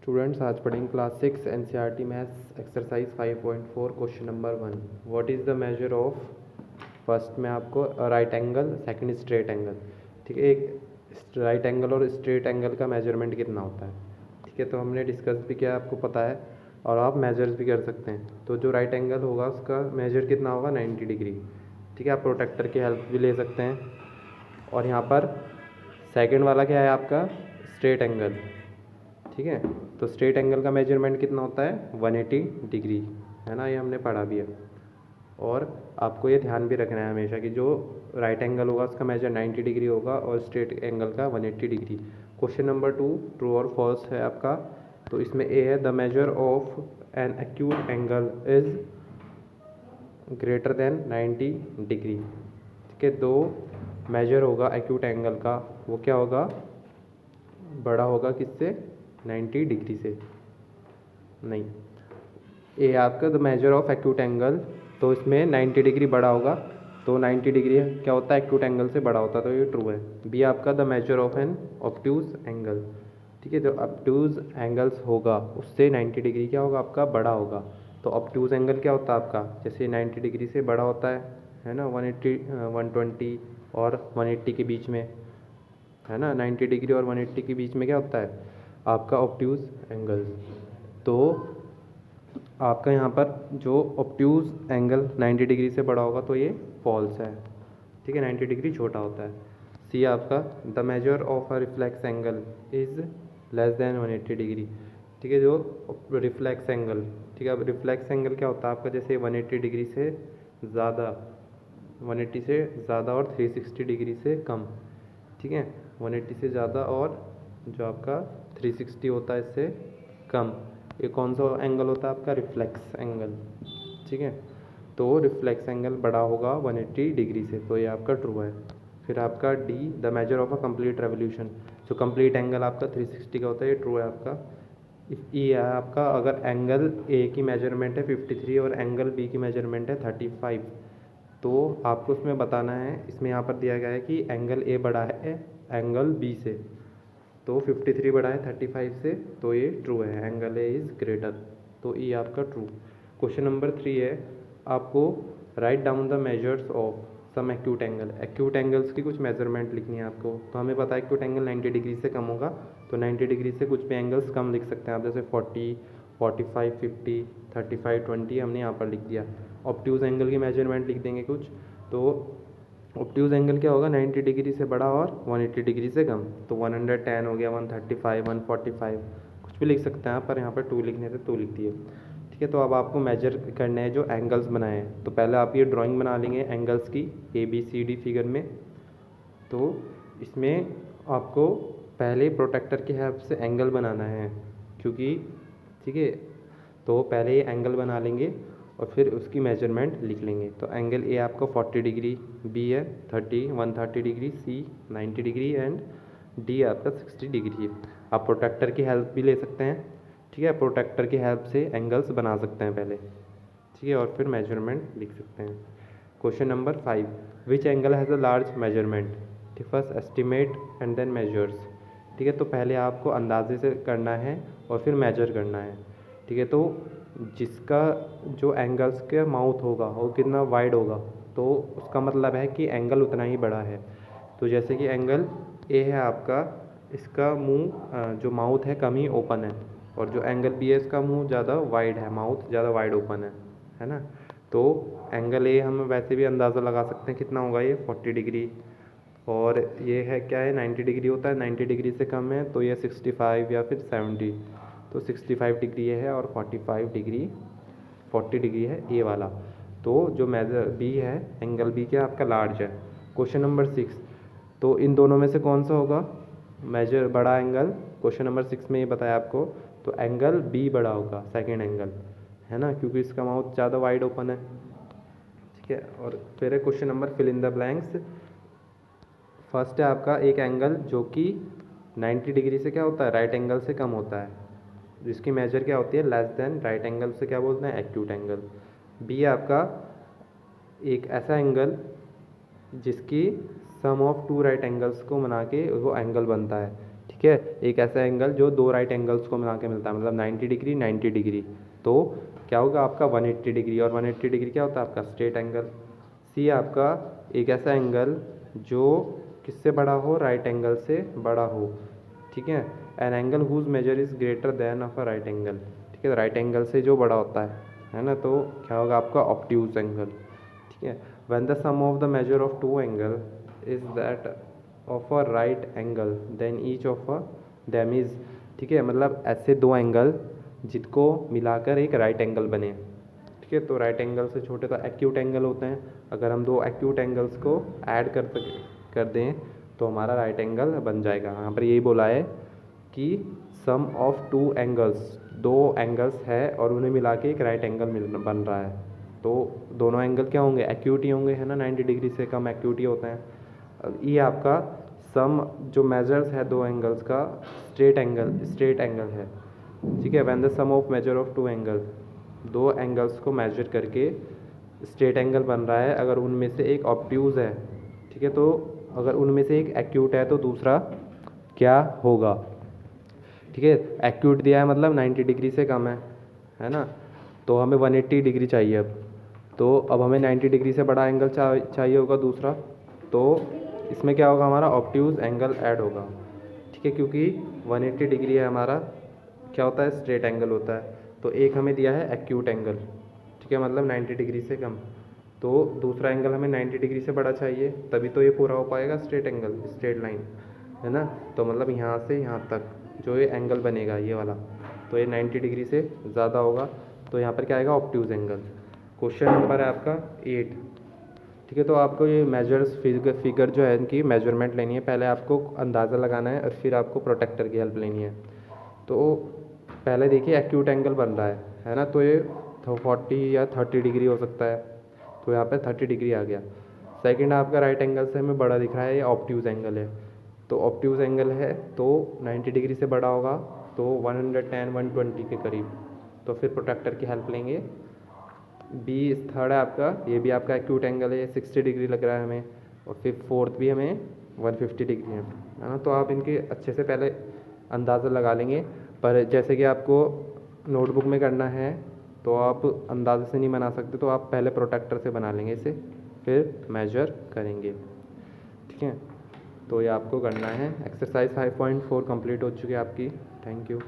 Students आज पढ़ेंगे class 6 NCERT maths exercise 5.4 question number 1। What is the measure of, first में आपको right angle, second straight angle. ठीक है, एक राइट एंगल और स्ट्रेट एंगल का मेजरमेंट कितना होता है। ठीक है, तो हमने डिस्कस भी किया, आपको पता है, और आप मेजर्स भी कर सकते हैं। तो जो राइट एंगल होगा उसका मेजर कितना होगा, 90 डिग्री। ठीक है, आप प्रोटेक्टर की हेल्प भी ले सकते हैं। और यहाँ पर सेकंड वाला क्या है आपका, स्ट्रेट एंगल। ठीक है, तो स्ट्रेट एंगल का मेजरमेंट कितना होता है, 180 डिग्री, है ना, ये हमने पढ़ा भी है। और आपको ये ध्यान भी रखना है हमेशा कि जो राइट एंगल होगा उसका मेजर 90 डिग्री होगा और स्ट्रेट एंगल का 180 डिग्री। क्वेश्चन नंबर 2 ट्रू और फॉल्स है आपका। तो इसमें ए है, the measure of an acute angle is greater then 90 degree. ठीक है, दो मेजर होगा एक्यूट एंगल का, वो क्या होगा, बड़ा होगा किससे, 90 डिग्री से। नहीं, ए आपका the measure of acute angle, तो इसमें 90 डिग्री बड़ा होगा, तो 90 डिग्री क्या होता है, एक्यूट एंगल से बड़ा होता है, तो ये ट्रू है। बी आपका the measure of an obtuse angle. ठीक है, जो ऑब्ट्यूज एंगल्स होगा उससे 90 डिग्री क्या होगा आपका, बड़ा होगा। तो ऑब्ट्यूज एंगल क्या होता है आपका, जैसे 90 डिग्री से बड़ा होता है ना, 180 120 और 180 के बीच में, है ना, 90 डिग्री और 180 के बीच में क्या होता है आपका ऑब्ट्यूज एंगल। तो आपका यहाँ पर जो ऑब्ट्यूज एंगल 90 डिग्री से बड़ा होगा तो ये फॉल्स है। ठीक है, 90 डिग्री छोटा होता है। सी आपका the measure of a reflex angle is less than 180 degree. ठीक है, जो रिफ्लेक्स एंगल, ठीक है, अब रिफ्लेक्स एंगल क्या होता है आपका, जैसे 180 डिग्री से ज़्यादा, 180 से ज़्यादा और 360 डिग्री से कम। ठीक है, 180 से ज़्यादा और जो आपका 360 होता है इससे कम, ये कौन सा एंगल होता है आपका, रिफ्लेक्स एंगल। ठीक है, तो रिफ्लेक्स एंगल बड़ा होगा 180 डिग्री से, तो ये आपका ट्रू है। फिर आपका D the measure of a complete revolution, जो कंप्लीट एंगल आपका 360 का होता है, ये ट्रू है आपका। ई है आपका, अगर एंगल ए की मेजरमेंट है 53 और एंगल बी की मेजरमेंट है 35, तो आपको उसमें बताना है, इसमें यहाँ पर दिया गया है कि एंगल ए बड़ा है एंगल बी से, तो 53 बड़ा है 35 से, तो ये ट्रू है, एंगल ए इज़ ग्रेटर, तो ई आपका ट्रू। क्वेश्चन नंबर 3 है, आपको write down the measures of some acute angle, acute angles की कुछ मेजरमेंट लिखनी है आपको। तो हमें पता है एक्यूट एंगल 90 डिग्री से कम होगा, तो 90 डिग्री से कुछ भी एंगल्स कम लिख सकते हैं आप, जैसे 40, 45, 50, 35, 20 हमने यहाँ पर लिख दिया। ऑब्ट्यूज एंगल की मेजरमेंट लिख देंगे कुछ, तो ऑब्ट्यूज एंगल क्या होगा, 90 डिग्री से बड़ा और 180 डिग्री से कम, तो 110 हो गया, 135, 145, कुछ भी लिख सकते हैं आप, पर यहाँ पर 2 लिखने थे 2 लिख दिए। ठीक है, तो अब आपको मेजर करने हैं जो एंगल्स बनाए हैं। तो पहले आप ये ड्राइंग बना लेंगे एंगल्स की, ABCD फिगर में। तो इसमें आपको पहले प्रोटेक्टर की हेल्प से एंगल बनाना है, क्योंकि ठीक है, तो पहले ये एंगल बना लेंगे और फिर उसकी मेजरमेंट लिख लेंगे। तो एंगल ए आपका 40 डिग्री, बी है 130 degree, C 90 degree and D आपका 60 डिग्री है। आप प्रोटेक्टर की हेल्प भी ले सकते हैं। ठीक है, प्रोटेक्टर की हेल्प से एंगल्स बना सकते हैं पहले, ठीक है, और फिर मेजरमेंट लिख सकते हैं। Question number 5, which angle has a large measurement. ठीक, first estimate and then measures. ठीक है, तो पहले आपको अंदाजे से करना है और फिर मेजर करना है। ठीक है, तो जिसका जो एंगल्स का माउथ होगा वो कितना वाइड होगा, तो उसका मतलब है कि एंगल उतना ही बड़ा है। तो जैसे कि एंगल ए है आपका, इसका मुंह जो माउथ है कम ही ओपन है, और जो एंगल बी है इसका मुंह ज़्यादा वाइड है, माउथ ज़्यादा वाइड ओपन है ना। तो एंगल ए हम वैसे भी अंदाज़ा लगा सकते हैं कितना होगा, ये 40 डिग्री, और ये है क्या है, 90 डिग्री होता है, 90 डिग्री से कम है तो ये 65 या फिर 70, तो 65 डिग्री ये है और 45 डिग्री 40 डिग्री है ए वाला। तो जो मेजर बी है, एंगल बी क्या आपका लार्ज है। क्वेश्चन नंबर 6, तो इन दोनों में से कौन सा होगा मेजर बड़ा एंगल। क्वेश्चन नंबर 6 में ये बताया आपको, तो एंगल बी बड़ा होगा, सेकेंड एंगल, है ना, क्योंकि इसका माउथ ज़्यादा वाइड ओपन है। ठीक है, और फिर है question number fill in the blanks. First है आपका एक एंगल जो कि 90 डिग्री से क्या होता है, राइट एंगल से कम होता है, जिसकी मेजर क्या होती है, लेस देन राइट एंगल से क्या बोलते हैं, एक्यूट एंगल। बी है आपका एक ऐसा एंगल जिसकी सम ऑफ 2 राइट एंगल्स को बना के वो एंगल बनता है, ठीक है, एक ऐसा एंगल जो दो राइट एंगल्स को मिला के मिलता है, मतलब 90 डिग्री 90 डिग्री, तो क्या होगा आपका 180 डिग्री, और 180 डिग्री क्या होता है आपका स्ट्रेट एंगल। सी आपका एक ऐसा एंगल जो किससे बड़ा हो, राइट एंगल से बड़ा हो, ठीक है। An angle whose measure is greater than of a right angle, ठीक है, राइट एंगल से जो बड़ा होता है ना, तो क्या होगा आपका ऑब्ट्यूज एंगल, ठीक है। When the sum of the measure of two angle is that of a right angle then each of a them is, ठीक है, मतलब ऐसे दो एंगल जिसको मिलाकर एक राइट एंगल बने, ठीक है। तो राइट एंगल से छोटे तो एक्यूट एंगल होते हैं, अगर हम दो एक्यूट एंगल्स को ऐड कर दें तो हमारा राइट एंगल बन जाएगा। यहाँ पर यही बोला है कि सम ऑफ टू एंगल्स, दो एंगल्स है और उन्हें मिला के एक राइट एंगल बन रहा है, तो दोनों एंगल क्या होंगे, एक्यूट ही होंगे, है ना, 90 डिग्री से कम एक्यूट ही होते हैं। ये आपका सम जो मेजर्स है दो एंगल्स का स्ट्रेट एंगल है, ठीक है। When the sum of measure of two angle, दो एंगल्स को मेजर करके स्ट्रेट एंगल बन रहा है, अगर उनमें से एक ऑब्ट्यूज है, ठीक है, तो अगर उनमें से एक एक्यूट है तो दूसरा क्या होगा, ठीक है। एक्यूट दिया है मतलब 90 डिग्री से कम है ना, तो हमें 180 डिग्री चाहिए अब, तो अब हमें 90 डिग्री से बड़ा एंगल चाहिए होगा दूसरा, तो इसमें क्या होगा हमारा ऑब्ट्यूज एंगल ऐड होगा, ठीक है, क्योंकि 180 डिग्री है हमारा, क्या होता है स्ट्रेट एंगल होता है, तो एक हमें दिया है एक्यूट एंगल, ठीक है, मतलब 90 डिग्री से कम, तो दूसरा एंगल हमें 90 डिग्री से बड़ा चाहिए, तभी तो ये पूरा हो पाएगा स्ट्रेट एंगल, स्ट्रेट लाइन, है ना। तो मतलब यहाँ से यहाँ तक जो ये एंगल बनेगा ये वाला, तो ये 90 डिग्री से ज़्यादा होगा, तो यहाँ पर क्या आएगा ऑब्ट्यूज एंगल। क्वेश्चन नंबर है आपका 8, ठीक है। तो आपको ये मेजर्स फिगर जो है इनकी मेजरमेंट लेनी है, पहले आपको अंदाज़ा लगाना है और फिर आपको प्रोटेक्टर की हेल्प लेनी है। तो पहले देखिए एक्यूट एंगल बन रहा है ना, तो ये 40 या 30 डिग्री हो सकता है, तो यहाँ पे 30 डिग्री आ गया। सेकंड आपका राइट एंगल से हमें बड़ा दिख रहा है, ये ऑब्ट्यूज एंगल है, तो ऑब्ट्यूज एंगल है तो 90 डिग्री से बड़ा होगा, तो 110 120 के करीब, तो फिर प्रोटेक्टर की हेल्प लेंगे। बी थर्ड है आपका, ये भी आपका एक्यूट एंगल है, 60 डिग्री लग रहा है हमें, और फिर फोर्थ भी हमें 150 डिग्री है ना। तो आप इनके अच्छे से पहले अंदाज़ा लगा लेंगे, पर जैसे कि आपको नोटबुक में करना है तो आप अंदाज़े से नहीं बना सकते, तो आप पहले प्रोटेक्टर से बना लेंगे इसे, फिर मेजर करेंगे, ठीक है। तो ये आपको करना है। एक्सरसाइज 5.4 कंप्लीट हो चुकी है आपकी। Thank you.